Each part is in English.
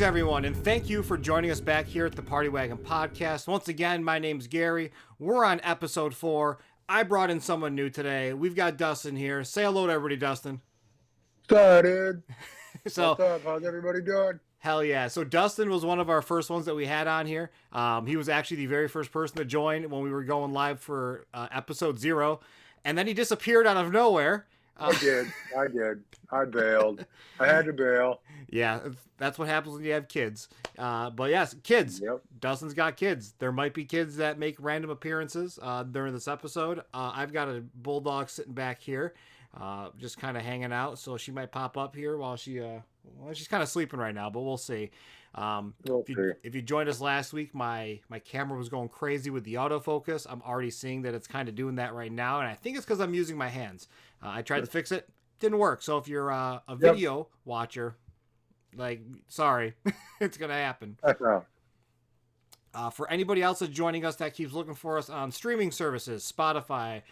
Greetings, everyone, and thank you for joining us back here at the Party Wagon podcast. Once again, my name's Gary. We're on episode 4. I brought in someone new today. We've got Dustin here. Say hello to everybody, Dustin. What's up, dude? So, What's up? How's everybody doing? hell yeah. So Dustin was one of our first ones that we had on here. He was actually the very first person to join when we were going live for episode 0. And then he disappeared out of nowhere. I did. I bailed. I had to bail. Yeah, that's what happens when you have kids. But yes, kids. Yep. Dustin's got kids. There might be kids that make random appearances during this episode. I've got a bulldog sitting back here, just kind of hanging out. So she might pop up here while she's kind of sleeping right now, but we'll see. If you joined us last week, my camera was going crazy with the autofocus. I'm already seeing that it's kind of doing that right now, and I think it's because I'm using my hands. I tried to fix it. Didn't work. So if you're a video watcher, sorry, it's going to happen. For anybody else that's joining us that keeps looking for us on streaming services, Spotify,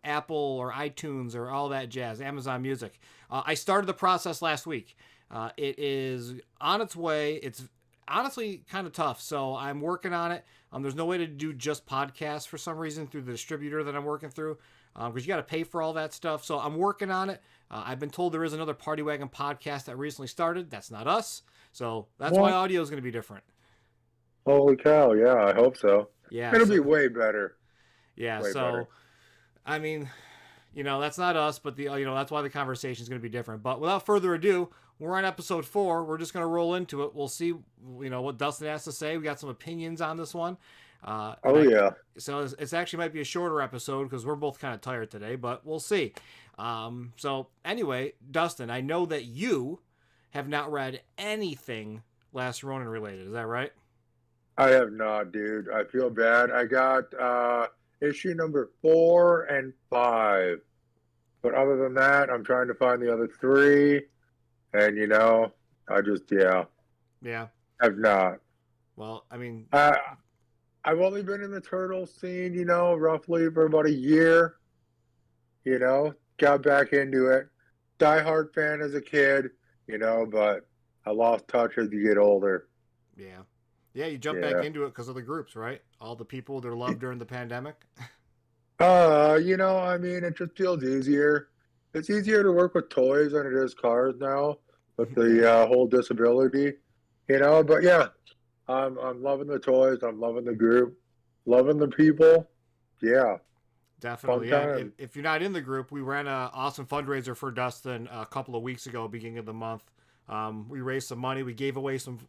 Apple or iTunes or all that jazz, Amazon Music, I started the process last week. It is on its way. It's honestly kind of tough, so I'm working on it. There's no way to do just podcasts for some reason through the distributor that I'm working through, because you got to pay for all that stuff. So I'm working on it. I've been told there is another Party Wagon podcast that recently started. That's not us, so that's why audio is going to be different. Holy cow! Yeah, I hope so. Yeah, it'll be way better. Yeah, way better. I mean, that's not us, but that's why the conversation is going to be different. But without further ado, we're on episode 4. We're just going to roll into it. We'll see, what Dustin has to say. We got some opinions on this one. Yeah. So it's actually might be a shorter episode because we're both kind of tired today, but we'll see. So anyway, Dustin, I know that you have not read anything Last Ronin related. Is that right? I have not, dude. I feel bad. I got issue number 4 and 5. But other than that, I'm trying to find the other 3. And, I just, Yeah. have not. Well, I mean... I've only been in the turtle scene, roughly for about a year. Got back into it. Die-hard fan as a kid, but I lost touch as you get older. Yeah. Yeah, you jump back into it because of the groups, right? All the people that are loved during the pandemic. It just feels easier. It's easier to work with toys than it is cars now with the whole disability, But yeah, I'm loving the toys. I'm loving the group, loving the people. Yeah. Definitely. Yeah. If you're not in the group, we ran an awesome fundraiser for Dustin a couple of weeks ago, beginning of the month. We raised some money. We gave away some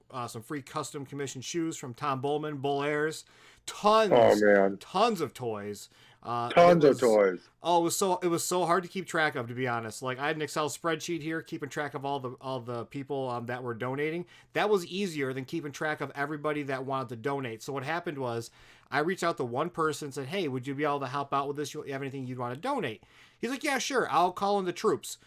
free custom commissioned shoes from Tom Bowman, Bull Airs, tons of toys. Tons of toys. Oh, it was so hard to keep track of, to be honest. Like, I had an Excel spreadsheet here keeping track of all the people that were donating. That was easier than keeping track of everybody that wanted to donate. So what happened was I reached out to one person and said, "Hey, would you be able to help out with this? You have anything you'd want to donate?" He's like, "Yeah, sure. I'll call in the troops."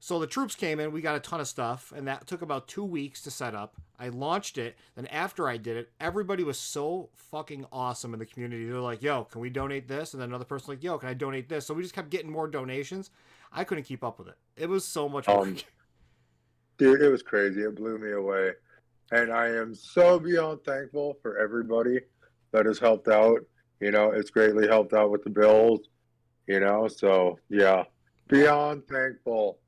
So the troops came in, we got a ton of stuff, and that took about 2 weeks to set up. I launched it, then after I did it, everybody was so fucking awesome in the community. They're like, "Yo, can we donate this?" And then another person like, "Yo, can I donate this?" So we just kept getting more donations. I couldn't keep up with it. It was so much work. Dude, it was crazy. It blew me away. And I am so beyond thankful for everybody that has helped out. It's greatly helped out with the bills, so yeah, beyond thankful.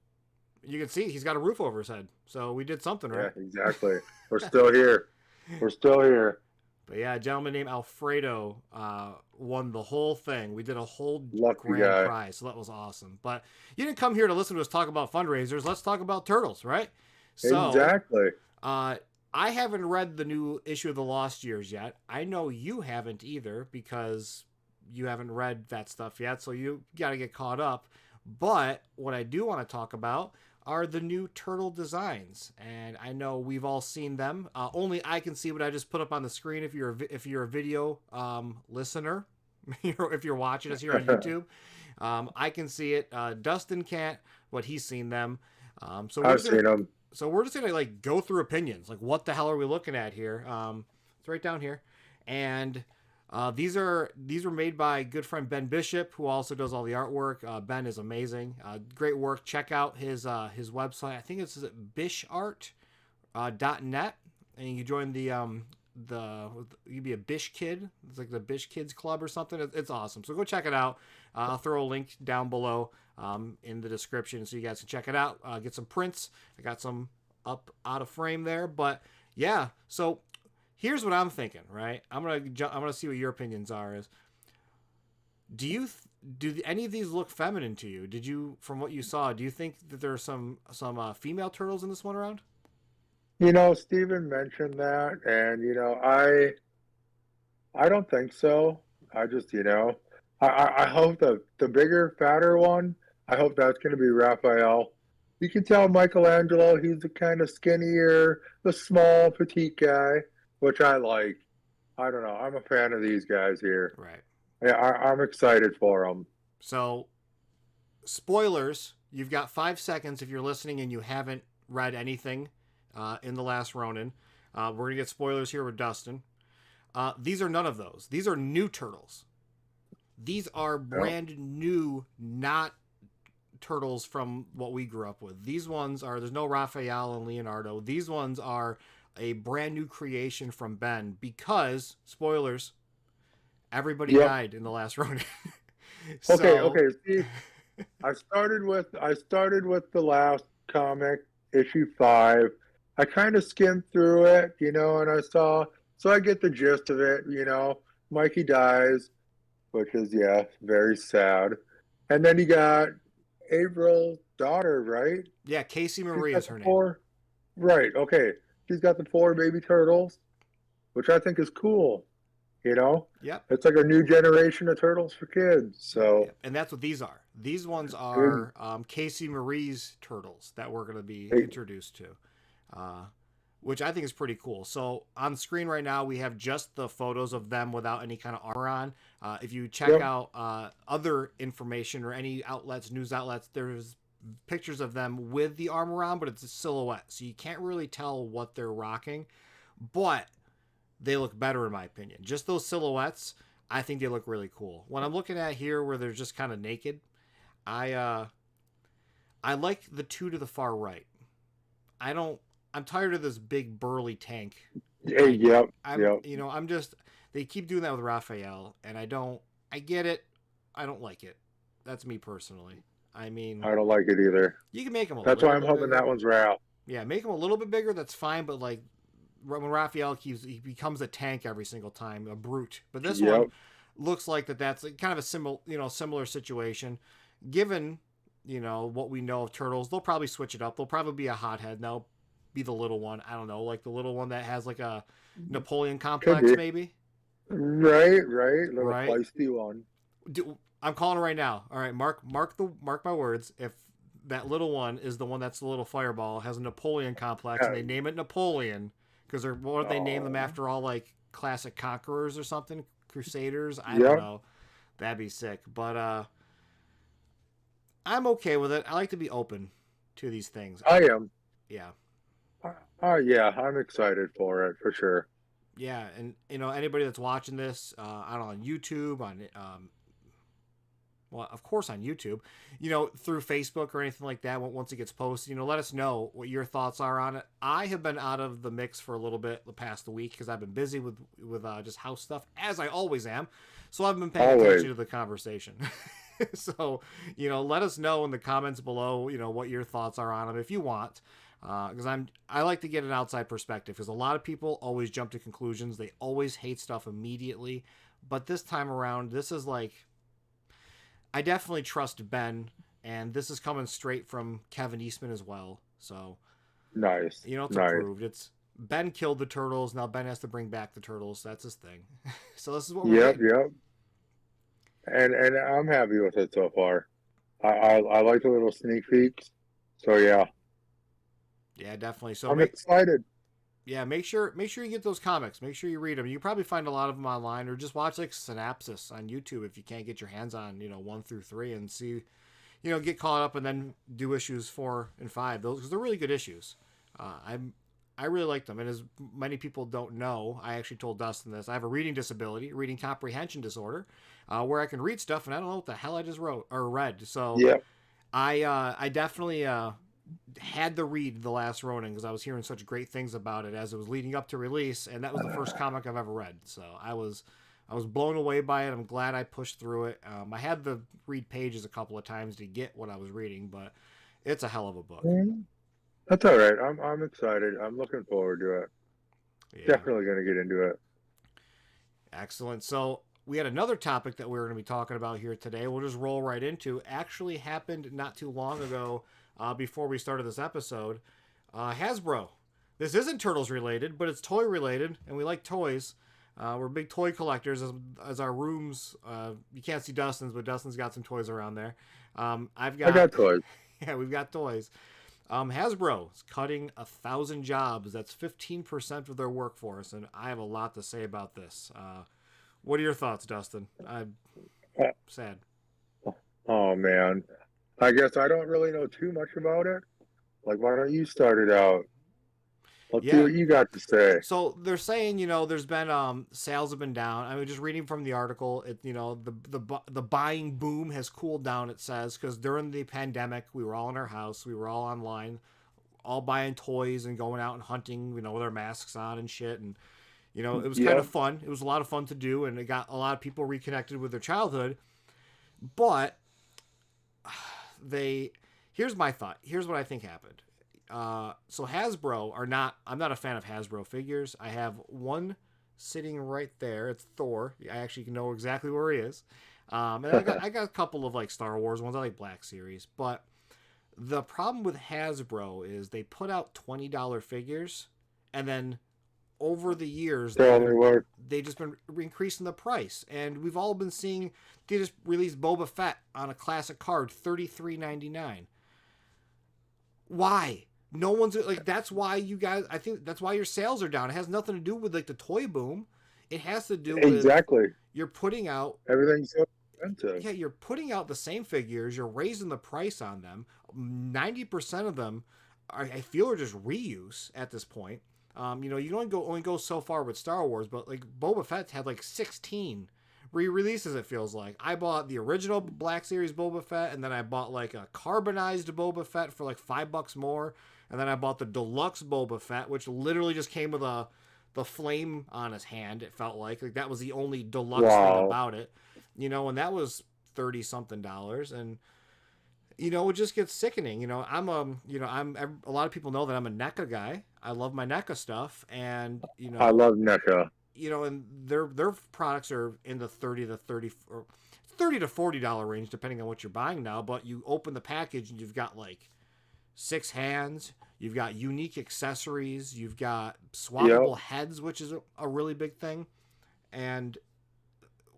You can see he's got a roof over his head. So we did something, right? Yeah, exactly. We're still here. But yeah, a gentleman named Alfredo won the whole thing. We did a whole Lucky grand prize. So that was awesome. But you didn't come here to listen to us talk about fundraisers. Let's talk about turtles, right? So, exactly. I haven't read the new issue of the Lost Years yet. I know you haven't either because you haven't read that stuff yet. So you got to get caught up. But what I do want to talk about are the new turtle designs, and I know we've all seen them. Only I can see what I just put up on the screen. If you're a video listener, if you're watching us here on YouTube, I can see it. Dustin can't, but he's seen them. I've seen them. So we're just gonna go through opinions. Like, what the hell are we looking at here? It's right down here, and these are made by good friend Ben Bishop, who also does all the artwork. Ben is amazing. Great work. Check out his website. I think it's bishart.net. and you can join the you'd be a Bish Kid. It's like the Bish Kids Club or something. It's awesome. So go check it out. I'll throw a link down below in the description so you guys can check it out. Get some prints. I got some up out of frame there, but yeah. So here's what I'm thinking. Right, I'm gonna see what your opinions are. Is do any of these look feminine to you? Did you, from what you saw, do you think that there are some female turtles in this one around? Steven mentioned that, and I don't think so. I just, I hope the bigger, fatter one, I hope that's going to be Raphael. You can tell Michelangelo, he's the kind of skinnier, the small, petite guy, which I like. I don't know. I'm a fan of these guys here. Right. Yeah, I'm excited for them. So, spoilers. You've got 5 seconds if you're listening and you haven't read anything in The Last Ronin. We're going to get spoilers here with Dustin. These are none of those. These are new turtles. These are brand new, not turtles from what we grew up with. These ones are, there's no Raphael and Leonardo. These ones are a brand new creation from Ben because, spoilers, everybody died in The Last Ronin. Okay. See, I started with the last comic, issue 5. I kind of skimmed through it, and I saw, so I get the gist of it, Mikey dies, which is, very sad. And then you got April's daughter, right? Yeah, Casey Marie is her name. Right, okay. She's got the 4 baby turtles, which I think is cool, Yep. It's like a new generation of turtles for kids, so. Yep. And that's what these are. These ones are Casey Marie's turtles that we're going to be introduced to. Which I think is pretty cool. So on screen right now, we have just the photos of them without any kind of armor on. If you check out other information or any outlets, news outlets, there's pictures of them with the armor on, but it's a silhouette. So you can't really tell what they're rocking, but they look better in my opinion. Just those silhouettes, I think they look really cool. When I'm looking at here where they're just kind of naked, I like the 2 to the far right. I'm tired of this big burly tank. Yep. I'm just, they keep doing that with Raphael, and I get it. I don't like it. That's me personally. I mean, I don't like it either. You can make him a That's why I'm hoping that one's Ralph. Yeah, make him a little bit bigger. That's fine, but like when Raphael he becomes a tank every single time, a brute. But this one looks like that's kind of a similar situation. Given what we know of turtles, they'll probably switch it up. They'll probably be a hothead. They'll be the little one. I don't know, like the little one that has like a Napoleon complex, maybe. Right. Little feisty one. I'm calling it right now. All right, mark my words. If that little one is the one that's the little fireball, has a Napoleon complex, and they name it Napoleon because they name them after all like classic conquerors or something, crusaders. I don't know. That'd be sick. But I'm okay with it. I like to be open to these things. I am. Yeah. Yeah, I'm excited for it for sure. Yeah, and anybody that's watching this, I don't know, on YouTube, well, of course on YouTube, through Facebook or anything like that, once it gets posted, let us know what your thoughts are on it. I have been out of the mix for a little bit the past week because I've been busy with just house stuff, as I always am. So I've been paying attention to the conversation. So, let us know in the comments below, what your thoughts are on them if you want. Because I like to get an outside perspective because a lot of people always jump to conclusions. They always hate stuff immediately. But this time around, this is like, I definitely trust Ben, and this is coming straight from Kevin Eastman as well. So nice. It's approved. It's Ben killed the turtles. Now Ben has to bring back the turtles. That's his thing. So this is what we're doing. Yep. And I'm happy with it so far. I like the little sneak peeks. So yeah. Yeah, definitely. So I'm excited. Yeah, make sure you get those comics. Make sure you read them. You probably find a lot of them online, or just watch like Synopsis on YouTube if you can't get your hands on 1 through 3 and see, get caught up and then do issues 4 and 5. Those because they're really good issues. I really like them, and as many people don't know, I actually told Dustin this. I have a reading disability, reading comprehension disorder, where I can read stuff and I don't know what the hell I just wrote or read. So yeah. I definitely had to read The Last Ronin because I was hearing such great things about it as it was leading up to release, and that was the first comic I've ever read. So I was blown away by it. I'm glad I pushed through it. I had to read pages a couple of times to get what I was reading, but it's a hell of a book. That's all right. I'm excited. I'm looking forward to it. Yeah, Definitely going to get into it. excellent. So we had another topic that we were going to be talking about here today. We'll just roll right into. Actually happened not too long ago, before we started this episode. Hasbro. This isn't Turtles related, but it's toy related, and we like toys. We're big toy collectors, as our rooms. You can't see Dustin's, but Dustin's got some toys around there. I got toys. Yeah, we've got toys. Hasbro is cutting 1,000 jobs. That's 15% of their workforce, and I have a lot to say about this. What are your thoughts, Dustin? I'm Uh, sad. Oh man, I guess I don't really know too much about it. Like, why don't you start it out? Let's see Yeah. what you got to say. So they're saying, there's been sales have been down. I mean, just reading from the article, the buying boom has cooled down. It says because during the pandemic, we were all in our house, we were all online, all buying toys and going out and hunting, with our masks on and shit, and it was kind Yeah, of fun. It was a lot of fun to do, and it got a lot of people reconnected with their childhood. But here's my thought. Here's what I think happened. So Hasbro are not. I'm not a fan of Hasbro figures. I have one sitting right there. It's Thor. I actually know exactly where he is. And I got a couple of like Star Wars ones. I like Black Series, but the problem with Hasbro is they put out $20 figures, and then over the years they only work. they just been increasing the price, and we've all been seeing they just released Boba Fett on a classic card, $33.99. Why? No one's like. That's why you guys. I think that's why your sales are down. It has nothing to do with like the toy boom. It has to do with Exactly. you're putting out. Everything's so expensive. Yeah, you're putting out the same figures. You're raising the price on them. 90% of them, I feel, are just reuse at this point. You can only go so far with Star Wars, but like Boba Fett's had like 16 re-releases. It feels like I bought the original Black Series Boba Fett, and then I bought like a carbonized Boba Fett for like $5 more, and then I bought the deluxe Boba Fett, which literally just came with the flame on his hand. It felt like that was the only deluxe thing about it, and that was $30-something, and it just gets sickening. I'm a lot of people know that I'm a NECA guy. I love my NECA stuff, and I love NECA. And their products are in the 30 to 30 or $30 to $40 range, depending on what you're buying now. But you open the package and you've got like 6 hands, you've got unique accessories, you've got swappable heads, which is a really big thing, and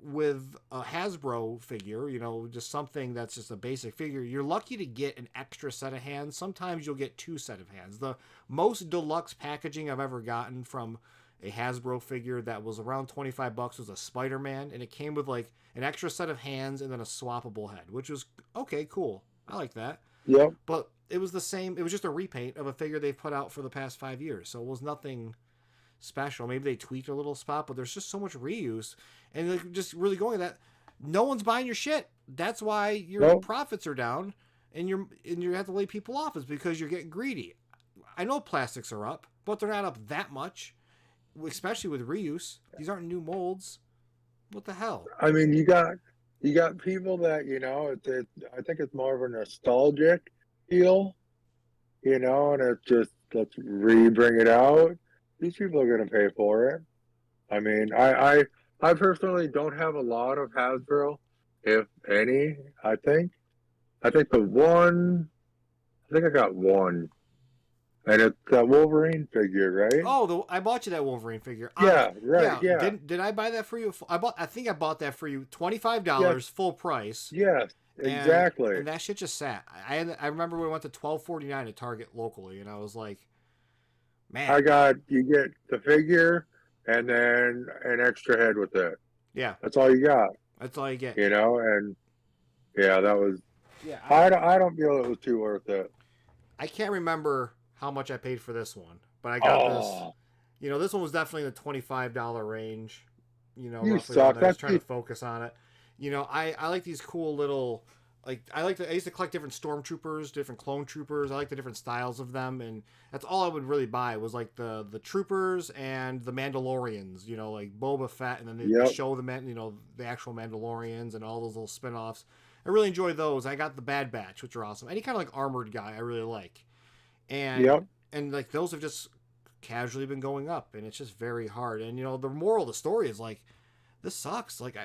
with a Hasbro figure, just something that's just a basic figure, you're lucky to get an extra set of hands. Sometimes you'll get 2 set of hands. The most deluxe packaging I've ever gotten from a Hasbro figure that was around $25 was a Spider-Man, and it came with like an extra set of hands and then a swappable head, which was okay, cool. I like that. Yep. But it was the same. It was just a repaint of a figure they've put out for the past 5 years, so it was nothing special. Maybe they tweaked a little spot, but there's just so much reuse, and like, just really going that no one's buying your shit. That's why your profits are down, and you have to lay people off, is because you're getting greedy. I know plastics are up, but they're not up that much, especially with reuse. These aren't new molds. What the hell? I mean, you got people that I think it's more of a nostalgic feel, and it's just let's bring it out. These people are going to pay for it. I mean, I personally don't have a lot of Hasbro, if any. I think I think I got one, and it's that Wolverine figure, right? Oh, I bought you that Wolverine figure. Yeah, right. Yeah. Did I buy that for you? I think I bought that for you. $25 Yes. full price. Yes, exactly. And that shit just sat. I remember we went to $12.49 at Target locally, and I was like, man. You get the figure and then an extra head with it. Yeah. That's all you got. That's all you get. And yeah, that was. Yeah. I don't feel it was too worth it. I can't remember how much I paid for this one, but I got this. This one was definitely in the $25 range. You roughly suck. I was trying to focus on it. I like these cool little I used to collect different stormtroopers, different clone troopers. I like the different styles of them, and that's all I would really buy was like the troopers and the Mandalorians. You know, like Boba Fett, and then they Yep. show the actual Mandalorians and all those little spin-offs. I really enjoy those. I got the Bad Batch, which are awesome. Any kind of like armored guy, I really like, and Yep. like those have just casually been going up, and it's just very hard. And the moral of the story is like this sucks. Like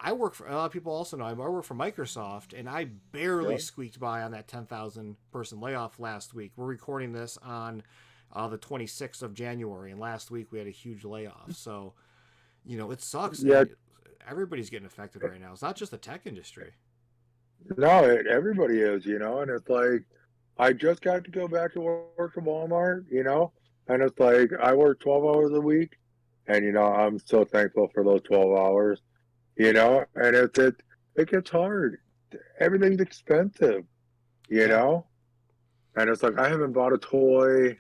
I work for a lot of people also know I work for Microsoft, and I barely Yep. squeaked by on that 10,000 person layoff last week. We're recording this on the 26th of January, and last week we had a huge layoff. So it sucks, Yeah. and everybody's getting affected right now. It's not just the tech industry. No, everybody is, and it's like I just got to go back to work from Walmart, and it's like I work 12 hours a week, and I'm so thankful for those 12 hours, and it gets hard. Everything's expensive, you Yeah, know, and it's like I haven't bought a toy.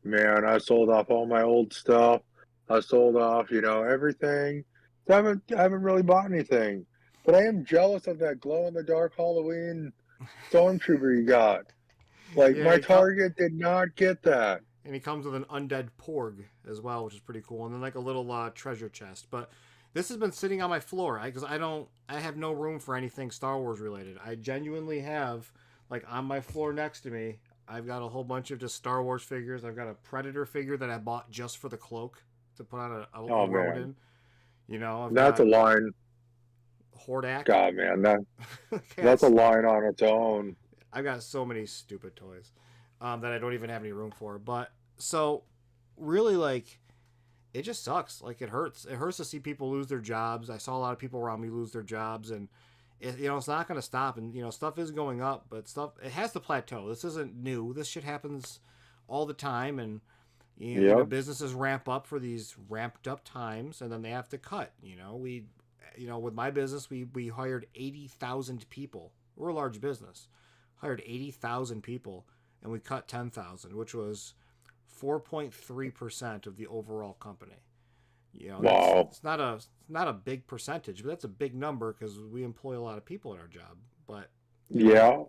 Man, I sold off all my old stuff. I sold off, everything. So I haven't really bought anything. But I am jealous of that glow in the dark Halloween stormtrooper you got. Like yeah. my Target did not get that. He comes with an undead porg as well, which is pretty cool, and then like a little treasure chest. But this has been sitting on my floor because I have no room for anything Star Wars related. I genuinely have like on my floor next to me. I've got a whole bunch of just Star Wars figures. I've got a Predator figure that I bought just for the cloak to put on a Oh man, Ronin. I've that's a got line. Hordak. God, man, that's a Yes, line on its own. I've got so many stupid toys that I don't even have any room for. But so really, like, it just sucks. Like, it hurts. It hurts to see people lose their jobs. I saw a lot of people around me lose their jobs, and it's not going to stop. And stuff is going up, but it has to plateau. This isn't new. This shit happens all the time, and Yep. businesses ramp up for these ramped up times, and then they have to cut. With my business, we hired 80,000 people. We're a large business. Hired 80,000 people, and we cut 10,000, which was 4.3% of the overall company. That's Wow. it's not a big percentage, but that's a big number because we employ a lot of people in our job. But Yeah.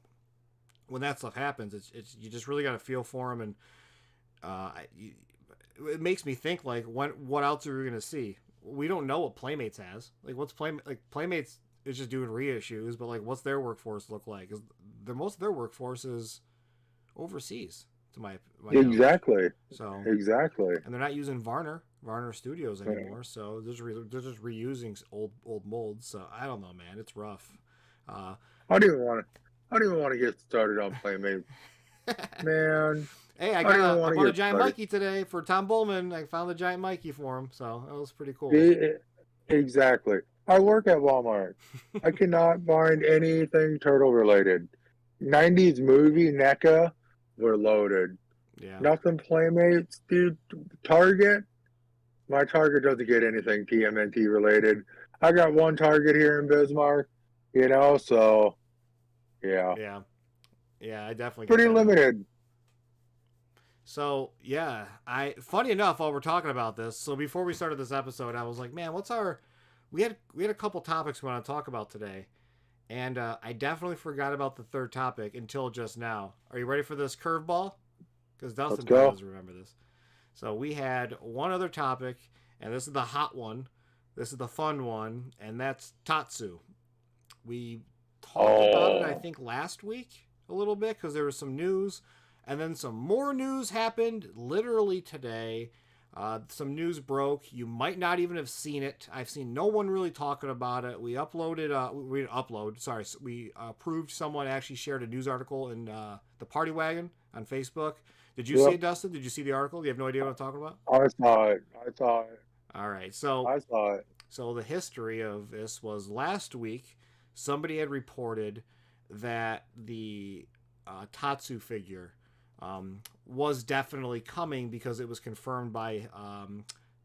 when that stuff happens, it's you just really got to feel for them, and it makes me think like what else are we gonna see? We don't know what Playmates has. Like Playmates is just doing reissues, but like what's their workforce look like? Because most of their workforce is overseas, to my knowledge. Exactly. So, Exactly. and they're not using Varner Studios anymore. So they're just reusing old molds. So I don't know, man. It's rough. Uh, I don't even want to. I don't even want to get started on Playmate. Man, hey, I don't even I want to bought a get giant started. Mikey today for Tom Bowman. I found the giant Mikey for him, so that was pretty cool. E- Exactly. I work at Walmart. I cannot find anything turtle related. 90s movie NECA were loaded. Yeah, Nothing Playmates, dude. Target. My Target doesn't get anything TMNT related. I got one Target here in Bismarck, so yeah. yeah, yeah. I definitely get Pretty that now. limited. So yeah, funny enough, while we're talking about this, so before we started this episode, I was like, man, what's our? We had a couple topics we want to talk about today, and I definitely forgot about the third topic until just now. Are you ready for this curveball? Because Let's Dustin probably go. doesn't remember this. So we had one other topic, and this is the hot one. This is the fun one, and that's Tatsu. We talked about it, I Oh, think, last week a little bit because there was some news, and then some more news happened literally today. Some news broke. You might not even have seen it. I've seen no one really talking about it. We uploaded. We upload. Sorry, we approved. Someone actually shared a news article in the Party Wagon on Facebook. Did you see yep. it, Dustin? Did you see the article? You have no idea what I'm talking about. I saw it. I saw it. All right. So I saw it. the history of this was last week. Somebody had reported that the Tatsu figure was definitely coming because it was confirmed by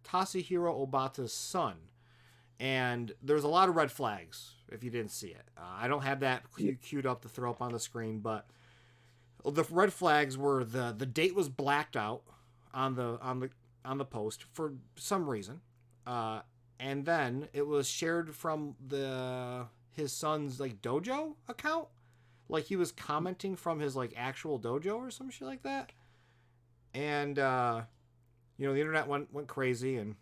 Tasahiro Obata's son. And there's a lot of red flags if you didn't see it. I don't have that queued up to throw up on the screen, but the red flags were the date was blacked out on the post for some reason, and then it was shared from the his son's like dojo account. Like he was commenting from his like actual dojo or some shit like that. And you know, the internet went crazy, and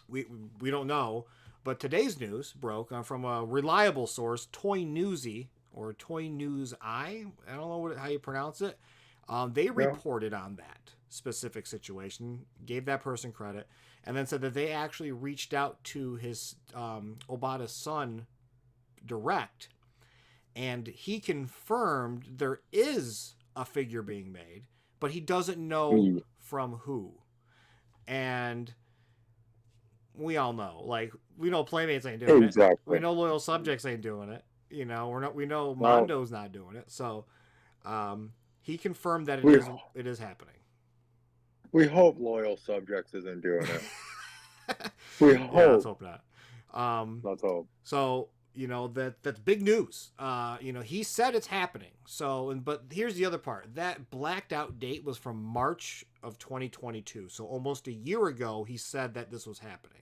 we don't know. But today's news broke from a reliable source, Toy Newsy or Toy News I don't know how you pronounce it. They reported on that specific situation, gave that person credit, and then said that they actually reached out to his Obata's son direct, and he confirmed there is a figure being made, but he doesn't know from who. And we all know, like, we know Playmates ain't doing it. We know Loyal Subjects ain't doing it. You know, we know Mondo's not doing it. So, he confirmed that it is happening. We hope Loyal Subjects isn't doing it. We hope. Yeah, let's hope not. Let's hope. So, you know, that's big news. You know, he said it's happening. So, but here's the other part. That blacked out date was from March of 2022. So almost a year ago, he said that this was happening.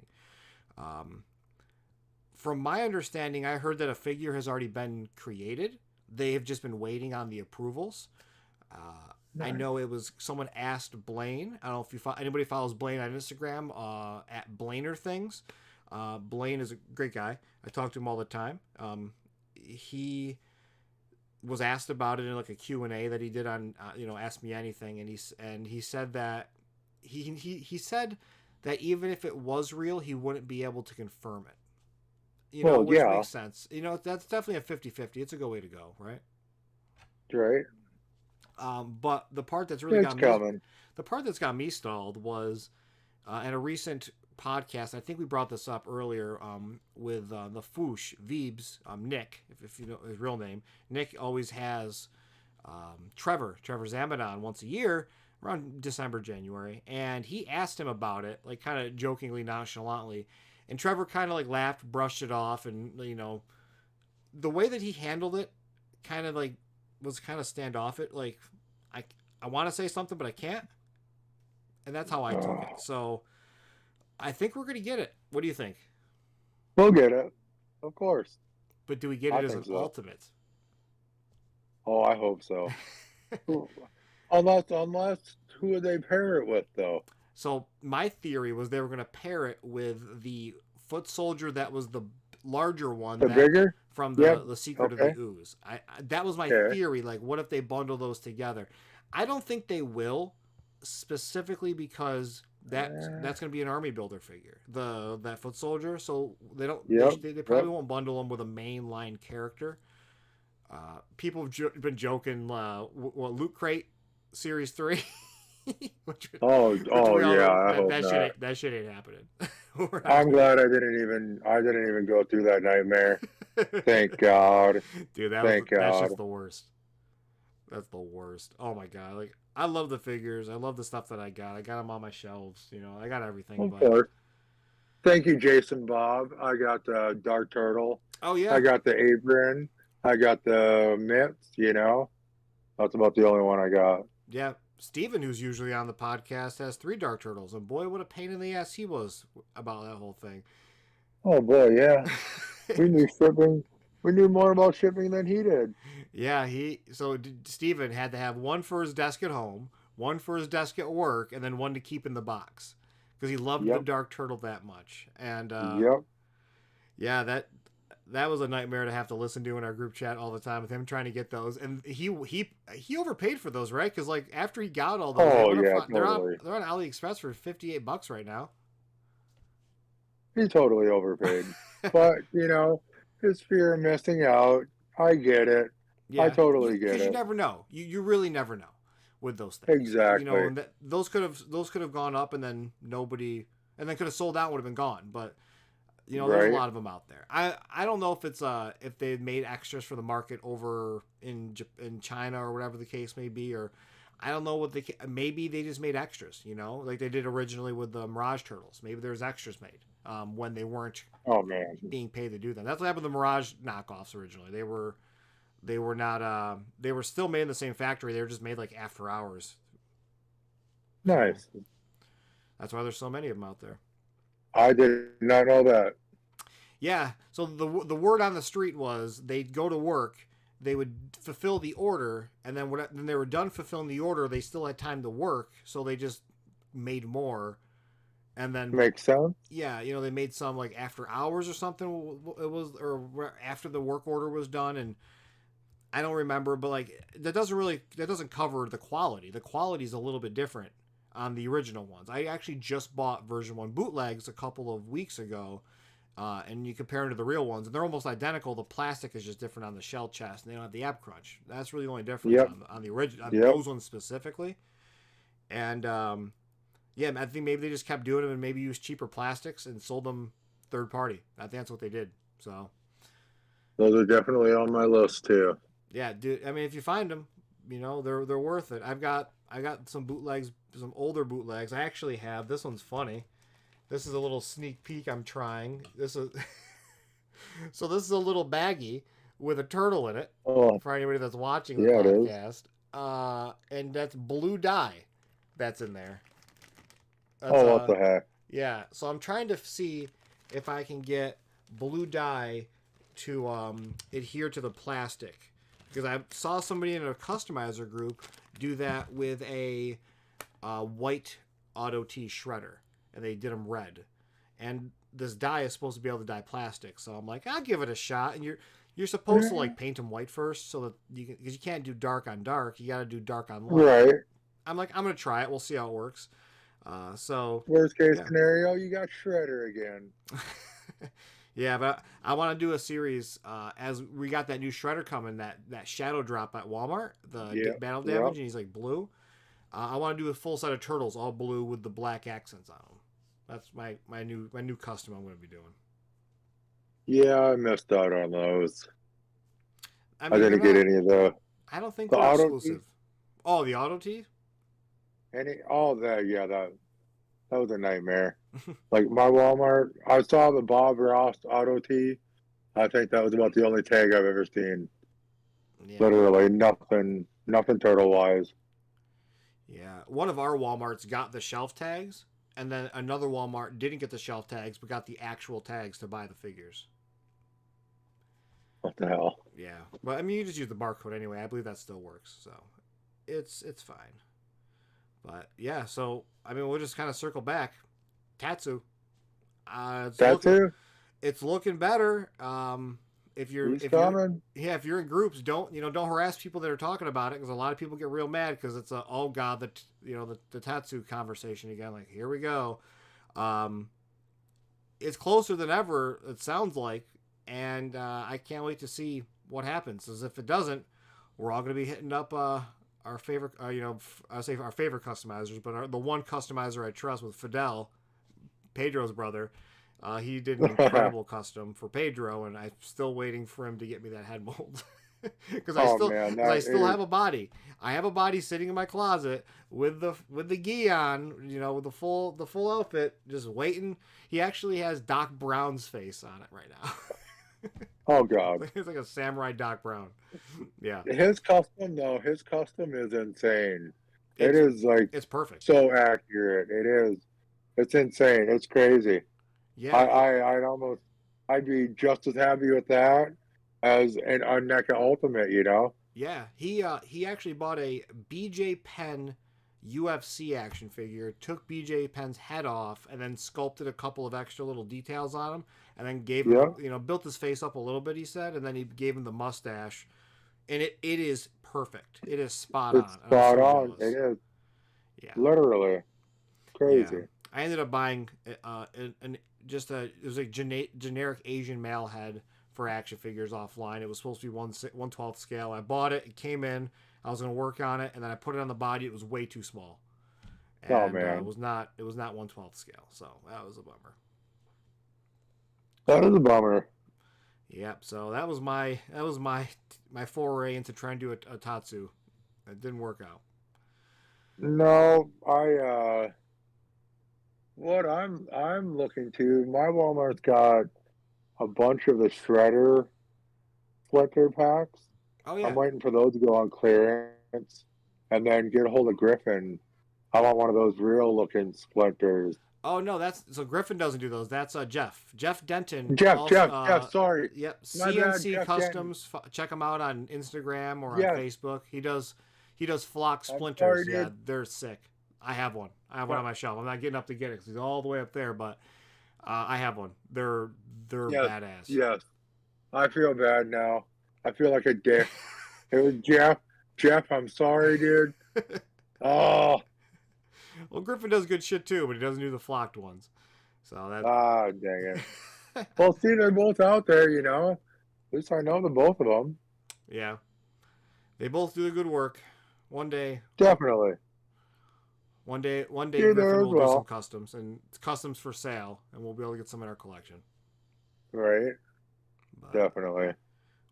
From my understanding, I heard that a figure has already been created. They have just been waiting on the approvals. I know it was someone asked Blaine. I don't know if anybody follows Blaine on Instagram at Blainer Things. Blaine is a great guy. I talk to him all the time. He was asked about it in like a Q&A that he did on you know, Ask Me Anything, and he said that he said that even if it was real, he wouldn't be able to confirm it. You know, which makes sense. You know, that's definitely a 50-50. It's a good way to go, right? Right. But the part that's really got me stalled was in a recent podcast. I think we brought this up earlier with the Foosh Veebs, Nick, if you know his real name. Nick always has Trevor Zamanon once a year around December, January, and he asked him about it, like kind of jokingly, nonchalantly, and Trevor kind of like laughed, brushed it off, and you know, the way that he handled it kind of like was kind of standoffish. Like, I want to say something, but I can't. And that's how I took it. So I think we're going to get it. What do you think? We'll get it. Of course. But do we get it as an ultimate? Oh, I hope so. Unless who would they pair it with, though? So my theory was they were going to pair it with the foot soldier that was the larger one. Bigger? From the Secret of the Ooze. That was my theory. Like, what if they bundle those together? I don't think they will, specifically because that's going to be an army builder figure, that foot soldier. So they don't. They probably won't bundle them with a mainline character. People have been joking. Loot Crate Series 3. That shit ain't happening. I'm glad I didn't even go through that nightmare. Thank God. Dude, that's just the worst. That's the worst. Oh my God. Like, I love the figures. I love the stuff that I got. I got them on my shelves. You know, I got everything. Of course. Thank you, Jason Bob. I got the Dark Turtle. Oh yeah. I got the Apron. I got the mitts, you know. That's about the only one I got. Yeah. Steven, who's usually on the podcast, has 3 Dark Turtles, and boy, what a pain in the ass he was about that whole thing. Oh boy, yeah. We knew shipping. We knew more about shipping than he did. Yeah, Steven had to have one for his desk at home, one for his desk at work, and then one to keep in the box because he loved the Dark Turtle that much. And yeah, that was a nightmare to have to listen to in our group chat all the time with him trying to get those. And he overpaid for those, right? Because like after he got all those, they're on AliExpress for $58 right now. He totally overpaid, but you know, his fear of missing out. I get it. Yeah, I totally get it. Because you never know. You really never know with those things. Exactly. You know, and those could have gone up, and then could have sold out, would have been gone. But you know, there's a lot of them out there. I don't know if it's if they made extras for the market over in China or whatever the case may be, or I don't know what maybe they just made extras. You know, like they did originally with the Mirage Turtles. Maybe there's extras made when they weren't being paid to do them. That's what happened with the Mirage knockoffs originally. They were not they were still made in the same factory. They were just made like after hours. Nice. That's why there's so many of them out there. I did not know that. Yeah. So the word on the street was they'd go to work, they would fulfill the order, and then when they were done fulfilling the order, they still had time to work, so they just made more, and then Makes sense. yeah, they made some like after hours or something. It was or after the work order was done, and I don't remember, but like that doesn't cover the quality. The quality is a little bit different on the original ones. I actually just bought version 1 bootlegs a couple of weeks ago, and you compare them to the real ones, and they're almost identical. The plastic is just different on the shell chest, and they don't have the ab crunch. That's really the only difference Yep. on the original, on Yep. those ones specifically. And yeah, I think maybe they just kept doing them and maybe used cheaper plastics and sold them third party. I think that's what they did. So Those are definitely on my list too. yeah, dude. I mean, if you find them, they're worth it. I got some bootlegs, some older bootlegs. I actually have this one's funny. This is a little sneak peek I'm trying. This is so this is a little baggie with a turtle in it Oh, for anybody that's watching the yeah, it is. podcast. And that's blue dye that's in there. That's Oh, what the heck? yeah. So I'm trying to see if I can get blue dye to adhere to the plastic because I saw somebody in a customizer group do that with a white auto T shredder, and they did them red. And this dye is supposed to be able to dye plastic, so I'm like, I'll give it a shot. And you're supposed to like paint them white first, so that because you can't do dark on dark, you got to do dark on light. Right. I'm like, I'm gonna try it. We'll see how it works. So Worst case yeah. scenario, you got Shredder again. Yeah, but I want to do a series as we got that new shredder coming, that shadow drop at Walmart, the Yep. battle Yep. damage, and he's like blue. I want to do a full set of turtles, all blue with the black accents on them. That's my new custom I'm going to be doing. Yeah, I missed out on those. I I mean, they're didn't get not. any of the I don't think the they're auto key. exclusive. Oh, the auto tee. All that. Yeah, that was a nightmare. Like my Walmart, I saw the Bob Ross auto tee. I think that was about the only tag I've ever seen. Yeah, Literally nothing turtle wise. yeah. One of our WalMarts got the shelf tags, and then another Walmart didn't get the shelf tags, but got the actual tags to buy the figures. What the hell? Yeah, but I mean, you just use the barcode anyway. I believe that still works, so it's fine. But yeah, so I mean, we'll just kind of circle back. Tatsu, it's looking Tatsu? it's looking better. He's if you're coming. yeah, if you're in groups, don't harass people that are talking about it because a lot of people get real mad because it's a oh god the Tatsu conversation again. Like here we go. Um, it's closer than ever. It sounds like, and I can't wait to see what happens. As if it doesn't, we're all going to be hitting up our favorite, I say our favorite customizers, but the one customizer I trust with Fidel, Pedro's brother. He did an incredible custom for Pedro, and I'm still waiting for him to get me that head mold because Oh man, I that still is have a body. I have a body sitting in my closet with the gi on, with the full outfit, just waiting. He actually has Doc Brown's face on it right now. oh god. It's like a samurai Doc Brown. Yeah, His custom is insane. It it's is like it's perfect. so accurate. It is. It's insane. It's crazy. Yeah, I'd be just as happy with that as an NECA Ultimate, you know? yeah. He actually bought a BJ Penn UFC action figure, took BJ Penn's head off, and then sculpted a couple of extra little details on him, and then gave him, Yeah, built his face up a little bit. He said, and then he gave him the mustache, and it is perfect. It is spot it's on, and I'm spot so on. It jealous. is Yeah, literally yeah. crazy. I ended up buying just it was like generic Asian male head for action figures offline. It was supposed to be 1/12 scale. I bought it. It came in. I was gonna work on it, and then I put it on the body. It was way too small, Oh and man, it was not 1/12 scale. So that was a bummer. that is a bummer. Yep. So that was my foray into trying to do a Tatsu. It didn't work out. No, what I'm looking to, my Walmart's got a bunch of the Shredder Splinter packs. Oh I'm yeah. waiting for those to go on clearance and then get a hold of Griffin. I want one of those real looking splinters. Oh no, that's so Griffin doesn't do those. That's Jeff Denton. Jeff, Also, Jeff, Jeff. Sorry, yep, my bad, CNC Jeff Denton. Customs. Check him out on Instagram or on Yes, Facebook. He does flock I'm sorry, splinters. Yeah, dude. they're sick. I have one. I have one Yeah, on my shelf. I'm not getting up to get it because he's all the way up there, but I have one. They're yes, badass. yes. I feel bad now. I feel like a dick. It was Jeff. Jeff, I'm sorry, dude. Oh, Well, Griffin does good shit too, but he doesn't do the flocked ones. So dang it. that, Well, see, they're both out there, you know. At least I know the both of them. yeah, they both do the good work. One day, Definitely. one day, You're Griffin there as will do some well. customs, and it's customs for sale, and we'll be able to get some in our collection. Right? But Definitely.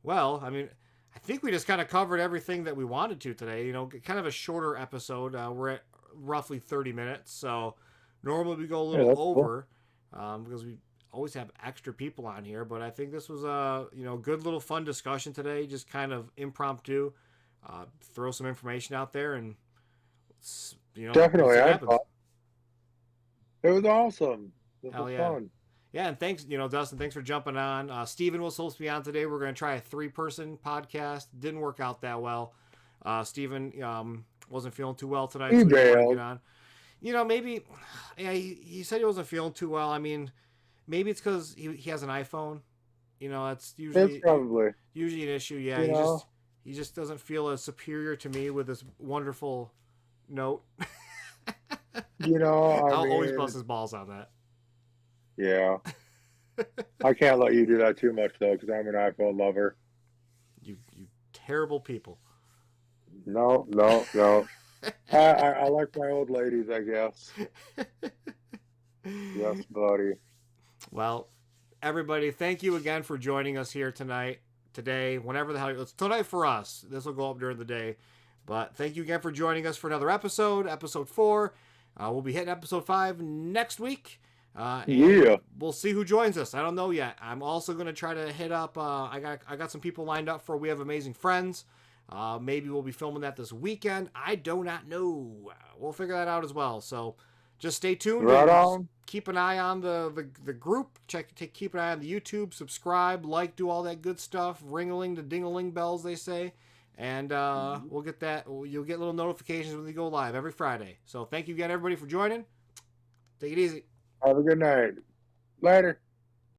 well, I mean, I think we just kind of covered everything that we wanted to today. Kind of a shorter episode. We're at roughly 30 minutes, so normally we go a Yeah, little that's cool. over because we always have extra people on here. But I think this was a good little fun discussion today, just kind of impromptu. Throw some information out there, and we'll Definitely. see I what had fun. happens. It was awesome. This Hell was yeah. fun. Yeah, and thanks, Dustin, thanks for jumping on. Steven was supposed to be on today. We're going to try a 3-person podcast. Didn't work out that well. Steven wasn't feeling too well tonight, He so he didn't want to get bailed. on. Maybe, yeah, he said he wasn't feeling too well. I mean, maybe it's because he has an iPhone. That's It's probably, usually an issue. Yeah, you know, he just doesn't feel as superior to me with this wonderful note. I I'll always mean, bust his balls on that. yeah. I can't let you do that too much, though, because I'm an iPhone lover. You terrible people. No, no, no. I like my old ladies, I guess. Yes, buddy. Well, everybody, thank you again for joining us here today, whenever the hell it's tonight for us. This will go up during the day. But thank you again for joining us for another episode 4. We'll be hitting episode 5 next week. And Yeah. we'll see who joins us. I don't know yet. I'm also going to try to hit up. I got some people lined up for We Have Amazing Friends. Maybe we'll be filming that this weekend. I do not know. We'll figure that out as well. So just stay tuned. Right And just on. keep an eye on the group. Keep an eye on the YouTube. Subscribe, like, do all that good stuff. Ring-a-ling to ding-a-ling bells, they say. And we'll get that. You'll get little notifications when we go live every Friday. So thank you again, everybody, for joining. Take it easy. Have a good night. Later.